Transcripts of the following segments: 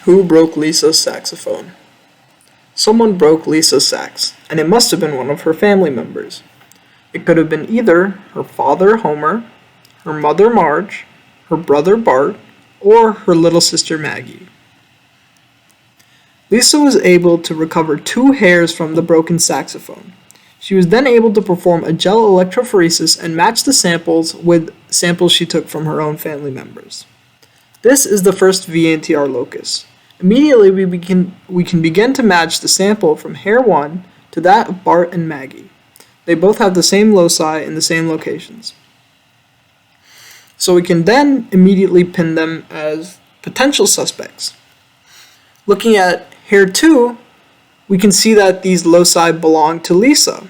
Who broke Lisa's saxophone? Someone broke Lisa's sax, and it must have been one of her family members. It could have been either her father Homer, her mother Marge, her brother Bart, or her little sister Maggie. Lisa was able to recover 2 hairs from the broken saxophone. She was then able to perform a gel electrophoresis and match the samples with samples she took from her own family members. This is the first VNTR locus. Immediately we can begin to match the sample from hair 1 to that of Bart and Maggie. They both have the same loci in the same locations. So we can then immediately pin them as potential suspects. Looking at hair 2, we can see that these loci belong to Lisa.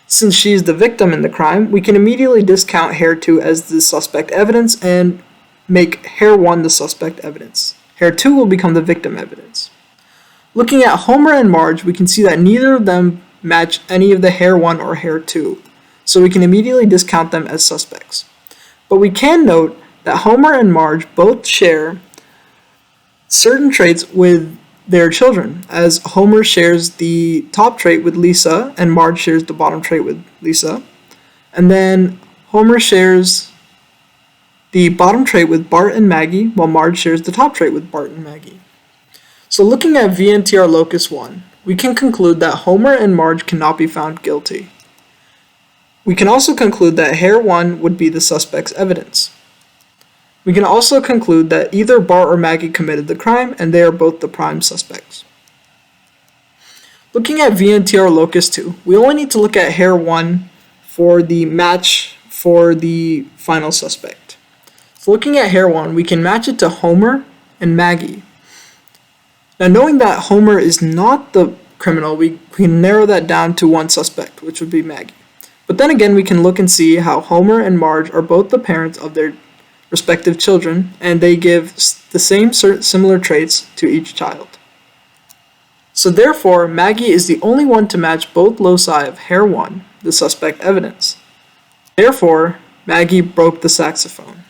Since she is the victim in the crime, we can immediately discount hair 2 as the suspect evidence and make hair 1 the suspect evidence. Hair 2 will become the victim evidence. Looking at Homer and Marge, we can see that neither of them match any of the hair 1 or hair 2, so we can immediately discount them as suspects. But we can note that Homer and Marge both share certain traits with their children, as Homer shares the top trait with Lisa and Marge shares the bottom trait with Lisa. And then Homer shares the bottom trait with Bart and Maggie, while Marge shares the top trait with Bart and Maggie. So looking at VNTR locus 1, we can conclude that Homer and Marge cannot be found guilty. We can also conclude that hair 1 would be the suspect's evidence. We can also conclude that either Bart or Maggie committed the crime and they are both the prime suspects. Looking at VNTR locus 2, we only need to look at hair 1 for the match for the final suspect. So looking at hair 1, we can match it to Homer and Maggie. Now knowing that Homer is not the criminal, we can narrow that down to one suspect, which would be Maggie. But then again, we can look and see how Homer and Marge are both the parents of their respective children, and they give the same similar traits to each child. So therefore, Maggie is the only one to match both loci of hair 1, the suspect evidence. Therefore, Maggie broke the saxophone.